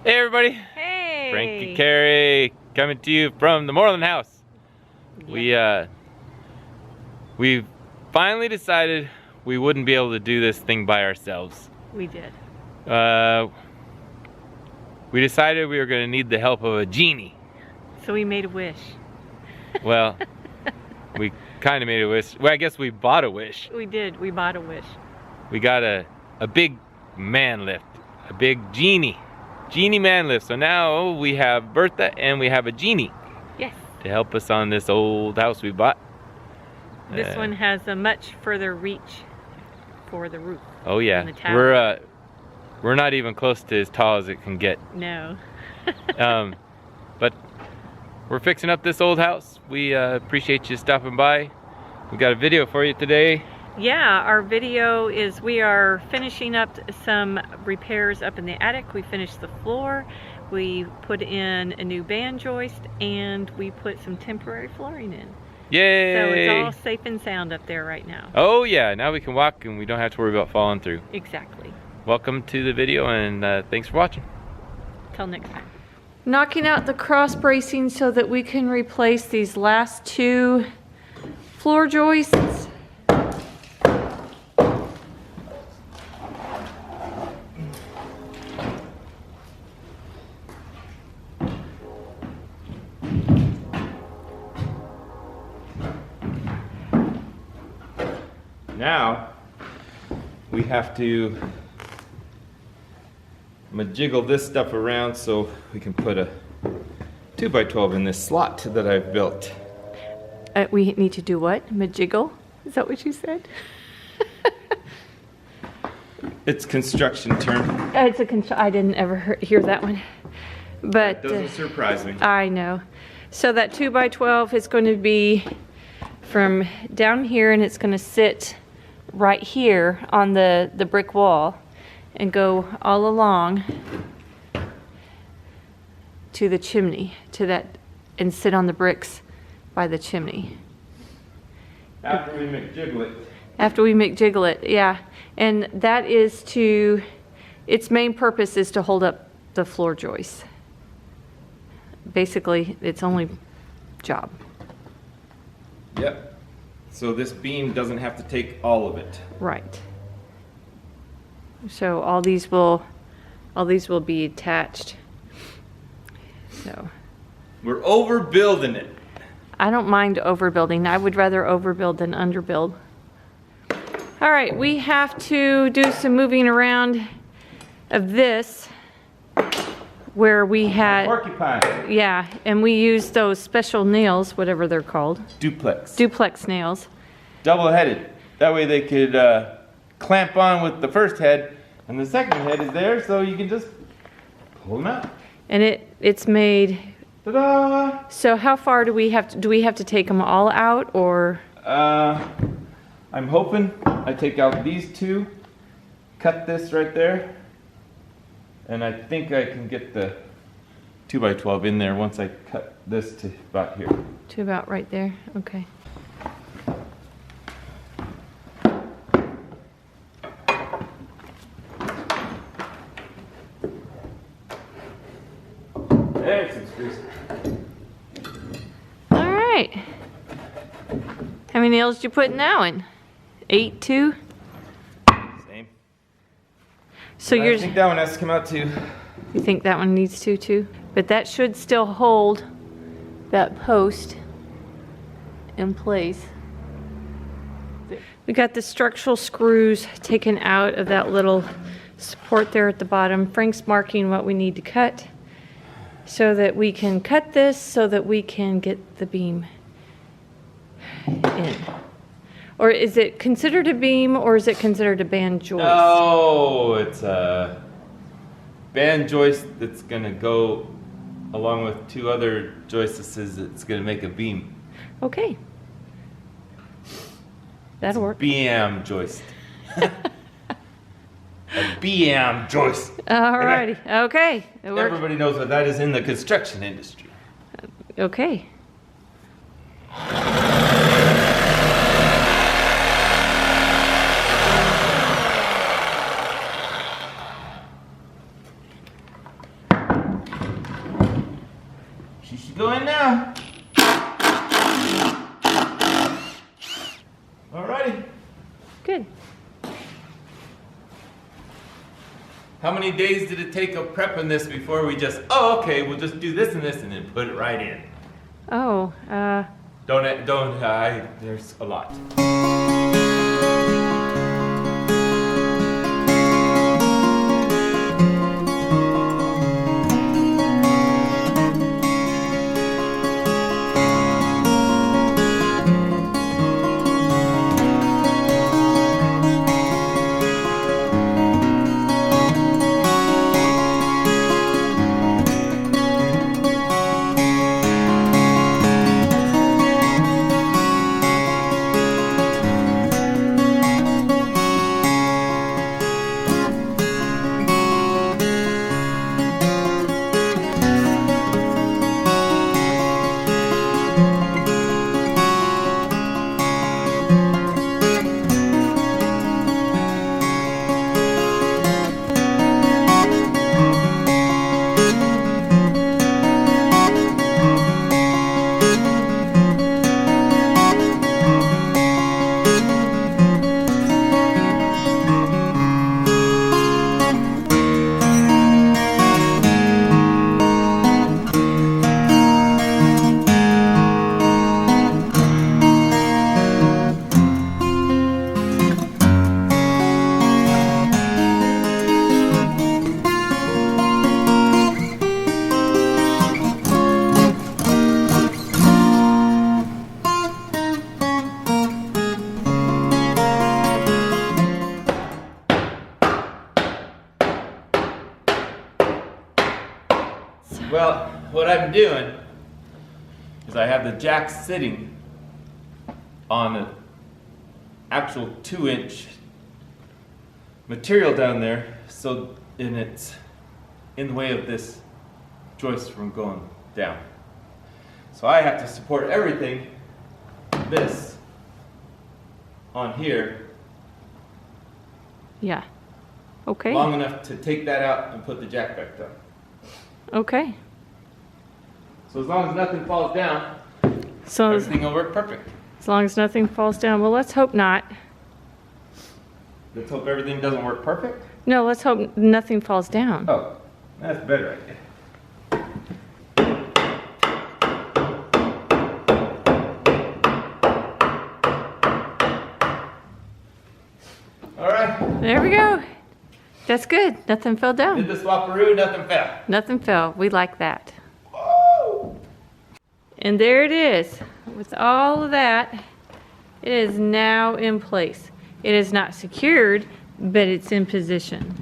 Hey everybody! Hey! Frankie Carey coming to you from the Mooreland House. Yeah. We finally decided we wouldn't be able to do this thing by ourselves. We did. We decided we were going to need the help of a genie. So we made a wish. Well, we kind of made a wish. Well, I guess we bought a wish. We did. We bought a wish. We got a big man lift, a big genie man lift. So now we have Bertha and we have a genie. Yes. To help us on this old house we bought. This one has a much further reach for the roof. Oh yeah. And the tower. We're not even close to as tall as it can get. No. But we're fixing up this old house. We appreciate you stopping by. We got a video for you today. Yeah, our video is we are finishing up some repairs up in the attic. We finished the floor. We put in a new band joist and we put some temporary flooring in. Yay! So it's all safe and sound up there right now. Oh yeah, now we can walk and we don't have to worry about falling through. Exactly. Welcome to the video and thanks for watching. Till next time. Knocking out the cross bracing so that we can replace these last two floor joists. Now we have to jiggle this stuff around so we can put a 2x12 in this slot that I've built. We need to do what? Majiggle? Is that what you said? It's construction term. I didn't ever hear that one. But It doesn't surprise me. I know. So that 2x12 is going to be from down here and it's going to sit right here on the brick wall and go all along to the chimney, and sit on the bricks by the chimney. After we McJiggle it. After we McJiggle it, yeah. And that is its main purpose is to hold up the floor joists. Basically, its only job. Yep. So this beam doesn't have to take all of it. Right. So all these will be attached. So We're overbuilding it. I don't mind overbuilding. I would rather overbuild than underbuild. All right, we have to do some moving around of this where we had Porcupine. yeah, and we used those special nails, whatever they're called. Duplex nails. Double-headed. That way they could clamp on with the first head, and the second head is there, so you can just pull them out. And it's made. Ta-da! So how far do we have to take them all out, or? I'm hoping I take out these two, cut this right there, and I think I can get the 2x12 in there once I cut this to about here. To about right there, okay. There's some screws. All right. How many nails did you put in that one? 8 too? Same. So I think that one has to come out too. You think that one needs to too? But that should still hold that post in place. We got the structural screws taken out of that little support there at the bottom. Frank's marking what we need to cut so that we can cut this so that we can get the beam in. Or is it considered a beam or is it considered a band joist? No, it's a band joist that's gonna go along with two other joists. It's gonna make a beam. Okay. That'll work. BM joist. A BM joist. Alrighty. Okay. It worked. Everybody knows what that is in the construction industry. Okay. She should go in now. Alrighty. Good. How many days did it take of prepping this before we just, oh, okay, we'll just do this and this and then put it right in? Oh, There's a lot. Well, what I'm doing is I have the jacks sitting on an actual 2-inch material down there, and it's in the way of this joist from going down. So I have to support everything, this, on here, yeah. Okay. long enough to take that out and put the jack back down. Okay. So as long as nothing falls down, So everything will work perfect. as long as nothing falls down, well, let's hope not. Let's hope everything doesn't work perfect. No, let's hope nothing falls down. Oh, that's a better idea. All right. There we go. That's good. Nothing fell Did down. the swapperoo, nothing fell. Nothing fell. We like that. Woo! And there it is. With all of that, it is now in place. It is not secured, but it's in position.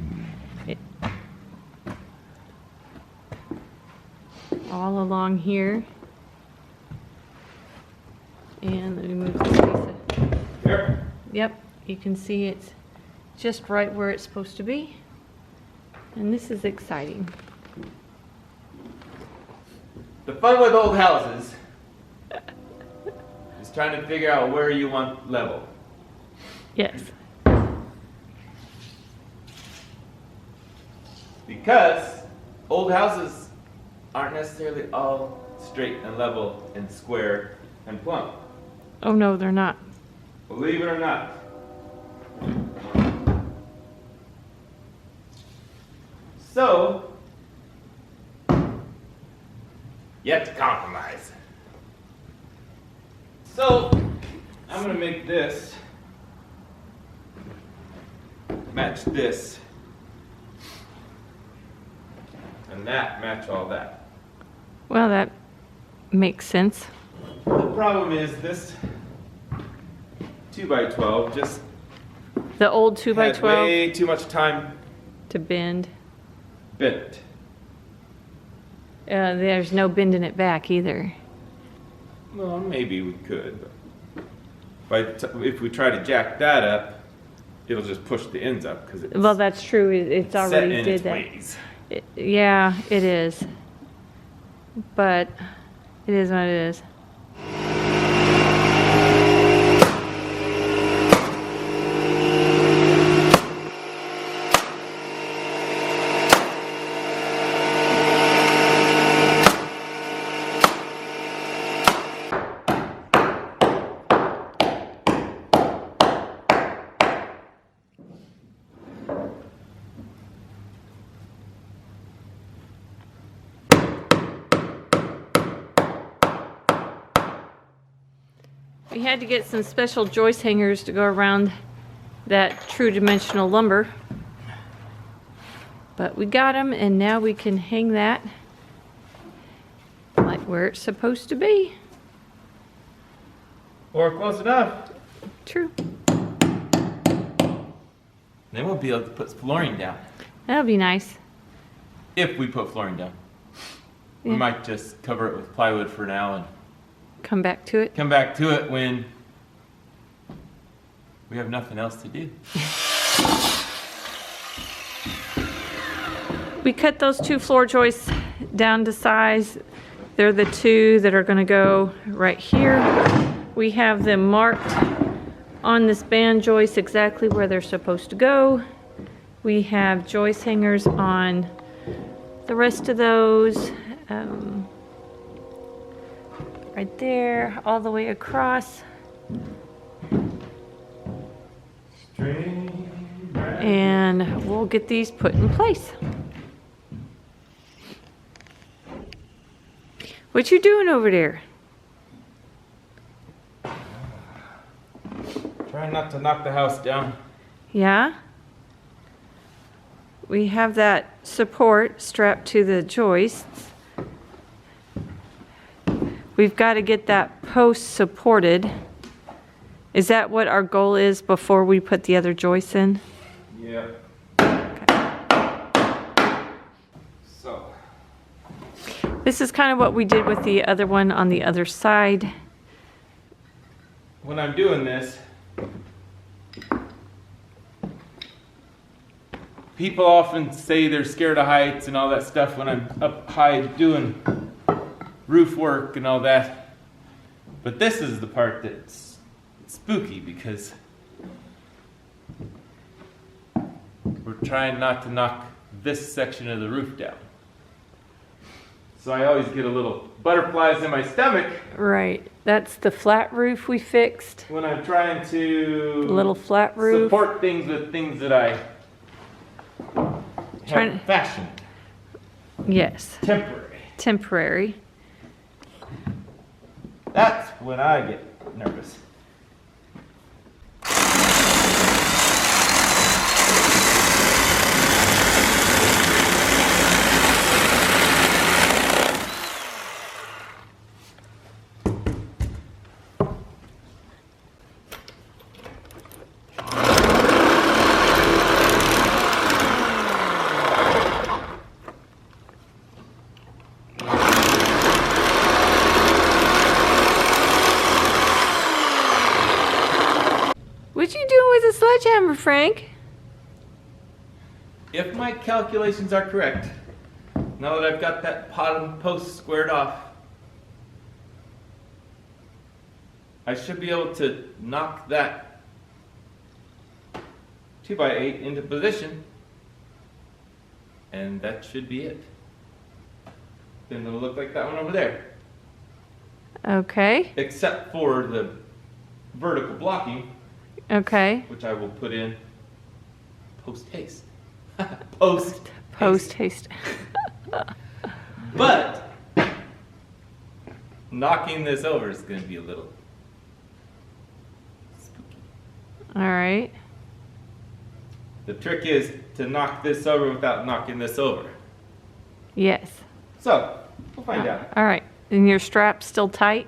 All along here. And let me move this piece of, Here. yep, you can see it's just right where it's supposed to be. And this is exciting. The fun with old houses is trying to figure out where you want level. Yes. Because old houses aren't necessarily all straight and level and square and plumb. Oh no, they're not. Believe it or not. So, you have to compromise. So, I'm going to make this match this, and that match all that. Well, that makes sense. The problem is this 2x12 just The old 2 by had 12 way too much time to bend. bent. There's no bending it back either. Well, maybe we could, but if we try to jack that up, it'll just push the ends up because it's Well, that's true. It's set already in did its that. ways. Yeah, it is. But it is what it is. We had to get some special joist hangers to go around that true dimensional lumber. But we got them, and now we can hang that like where it's supposed to be. Or close enough. True. Then we'll be able to put flooring down. That'll be nice. If we put flooring down. Yeah. We might just cover it with plywood for now and Come back to it. come back to it when we have nothing else to do. We cut those 2 floor joists down to size. They're the 2 that are going to go right here. We have them marked on this band joist exactly where they're supposed to go. We have joist hangers on the rest of those. Right there, all the way across. And we'll get these put in place. What you doing over there? Trying not to knock the house down. Yeah? We have that support strapped to the joists. We've got to get that post supported. Is that what our goal is before we put the other joists in? Yeah. So. This is kind of what we did with the other one on the other side. When I'm doing this, people often say they're scared of heights and all that stuff when I'm up high doing roof work and all that. But this is the part that's spooky because we're trying not to knock this section of the roof down. So I always get a little butterflies in my stomach. Right. That's the flat roof we fixed. When I'm trying to Little flat roof. support things with things that I have fashioned. Yes. Temporary. Temporary. That's when I get nervous. What you doing with a sledgehammer, Frank? If my calculations are correct, now that I've got that bottom post squared off, I should be able to knock that 2x8 into position, and that should be it. Then it'll look like that one over there, Okay. except for the vertical blocking, Okay. which I will put in post haste. Post haste. But knocking this over is going to be a little spooky. All right. The trick is to knock this over without knocking this over. Yes. So, we'll find out. All right. And your strap's still tight?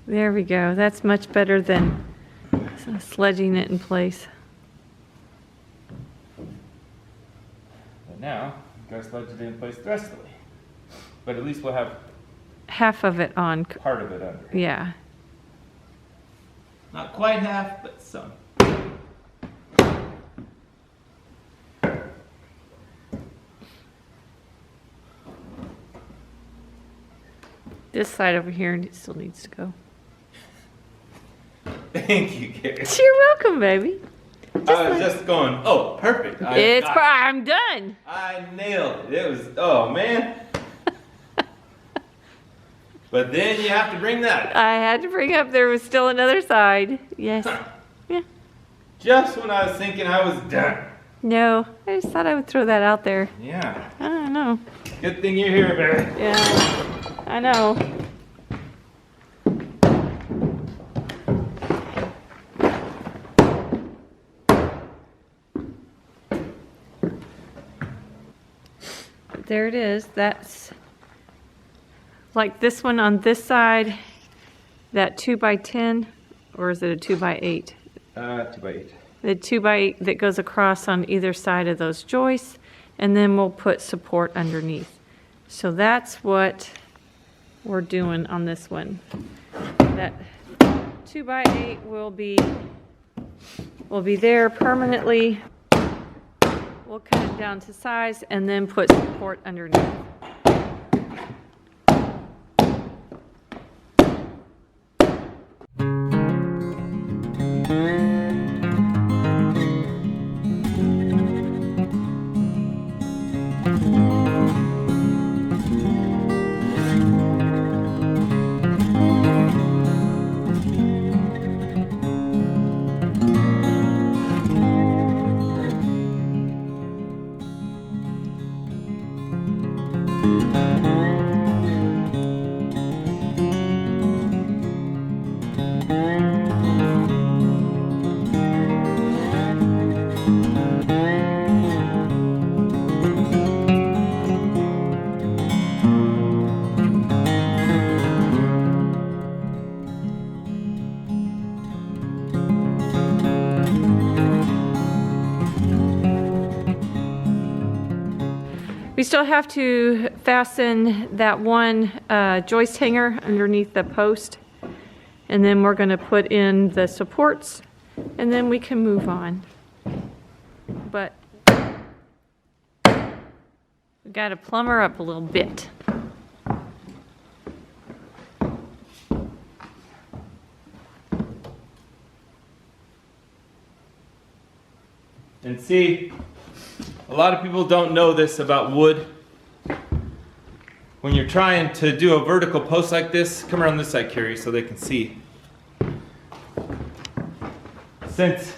There we go. That's much better than sledging it in place. But now, we've got to sledge it in place the rest of the way. But at least we'll have Half of it on. part of it under. Yeah. Not quite half, but some. This side over here still needs to go. Thank you, Gary. You're welcome, baby. I was just going, oh, perfect. I'm done. I nailed it. It was, oh, man. But then you have to bring that. I had to bring up, there was still another side. Yes. Yeah. Just when I was thinking I was done. No, I just thought I would throw that out there. Yeah. I don't know. Good thing you're here, Barry. Yeah, I know. There it is. That's like this one on this side, that 2x10, or is it a 2x8? 2x8. The 2x8 that goes across on either side of those joists, and then we'll put support underneath. So that's what we're doing on this one. That 2x8 will be there permanently. We'll cut it down to size and then put support underneath. We still have to fasten that one joist hanger underneath the post, and then we're going to put in the supports, and then we can move on. But we got to plumber up a little bit. And see, a lot of people don't know this about wood. When you're trying to do a vertical post like this, come around this side, Carrie, so they can see. Since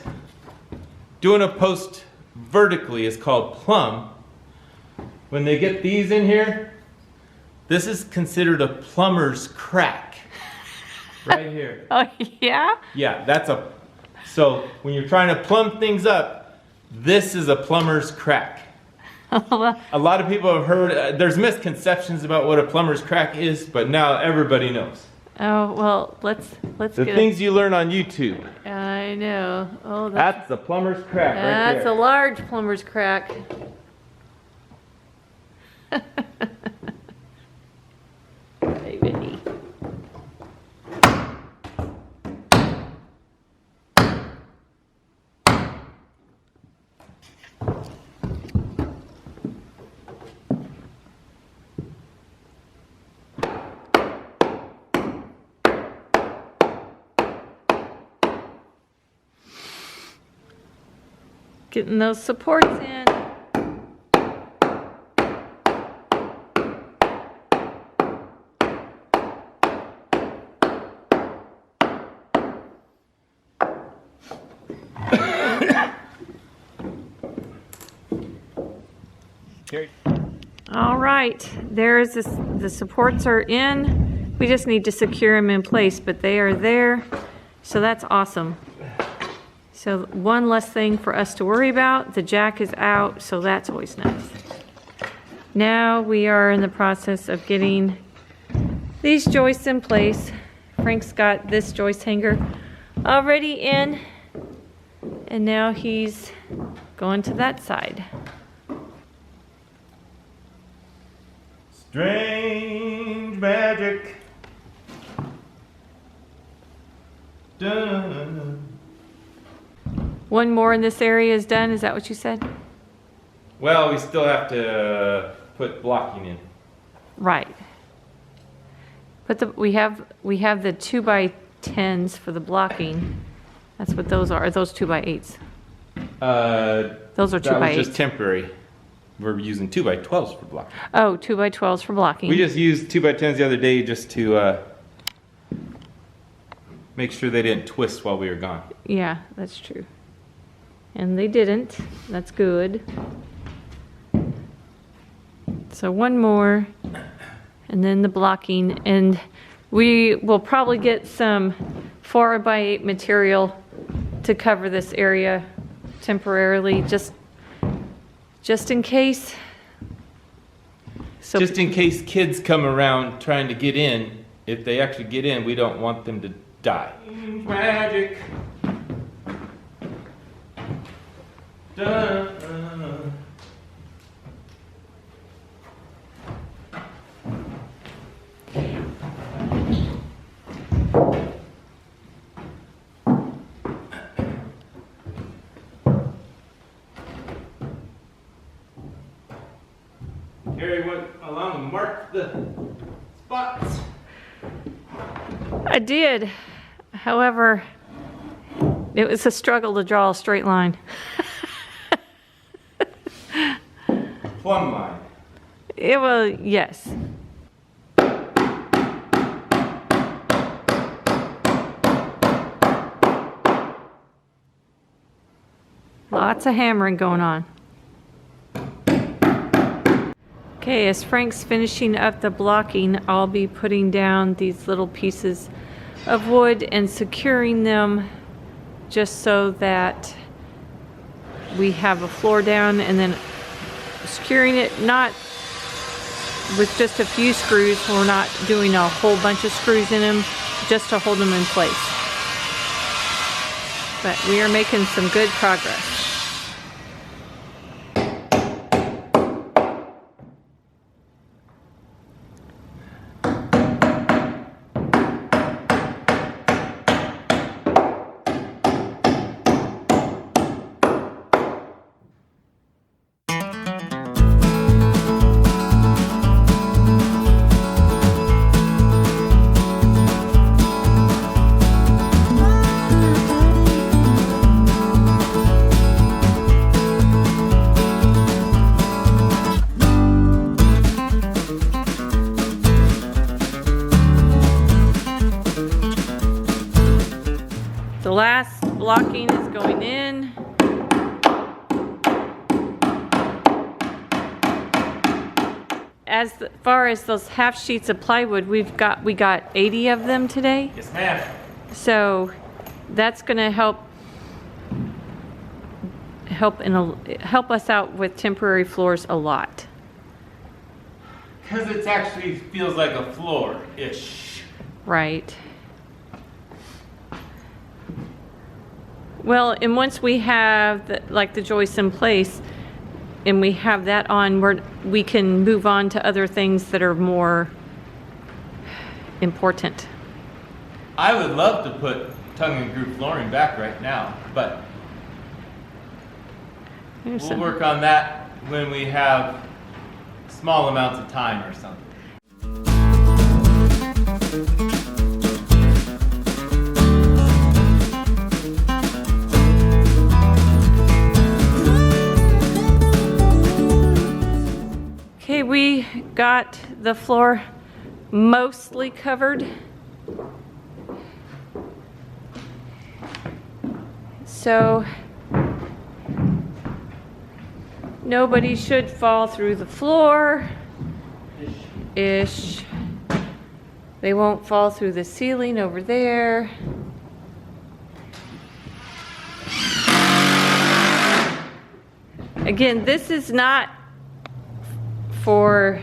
doing a post vertically is called plumb, when they get these in here, this is considered a plumber's crack. Right here. Oh, yeah? Yeah, so when you're trying to plumb things up, this is a plumber's crack. A lot of people have heard, there's misconceptions about what a plumber's crack is, but now everybody knows. Oh, well, let's The things you learn on YouTube. I know. Oh, That's the plumber's crack right there. that's a large plumber's crack. Baby. Getting those supports in. All right, there's this, the supports are in. We just need to secure them in place, but they are there. So that's awesome. So one less thing for us to worry about. The jack is out, so that's always nice. Now we are in the process of getting these joists in place. Frank's got this joist hanger already in, and now he's going to that side. Strange magic. Dun. One more in this area is done, is that what you said? Well, we still have to put blocking in. Right. But we have the 2x10s for the blocking. That's what those are. Those 2x8s. Those are 2x8s. That was just temporary. We're using 2x12s for blocking. Oh, 2x12s for blocking. We just used 2x10s the other day just to make sure they didn't twist while we were gone. Yeah, that's true. And they didn't. That's good. So one more, and then the blocking, and we will probably get some 4x8 material to cover this area temporarily, just in case. So Just in case kids come around trying to get in, if they actually get in, we don't want them to die. Magic. Dun. Carrie went along and marked the spots. I did. However, it was a struggle to draw a straight line. Plumb line. It was, yes. Lots of hammering going on. Okay, as Frank's finishing up the blocking, I'll be putting down these little pieces of wood and securing them just so that we have a floor down, and then securing it not with just a few screws. We're not doing a whole bunch of screws in them, just to hold them in place. But we are making some good progress. The last blocking is going in. As far as those half sheets of plywood, we got 80 of them today. Yes, ma'am. So that's going to help us out with temporary floors a lot. Because it actually feels like a floor-ish. Right. Well, and once we have the joists in place and we have that on, we can move on to other things that are more important. I would love to put tongue and groove flooring back right now, but we'll work on that when we have small amounts of time or something. Okay, we got the floor mostly covered. So nobody should fall through the floor. Ish. They won't fall through the ceiling over there. Again, this is not for,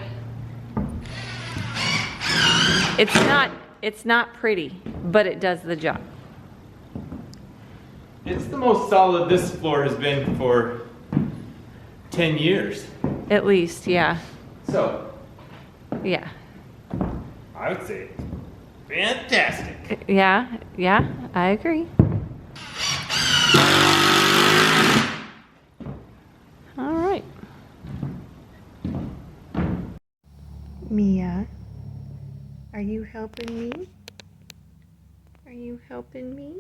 it's not pretty, but it does the job. It's the most solid this floor has been for 10 years. At least, yeah. So, Yeah. I would say fantastic. Yeah, I agree. All right. Mia, are you helping me? Are you helping me?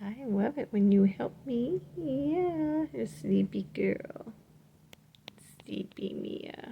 I love it when you help me. Yeah, a sleepy girl. Sleepy Mia.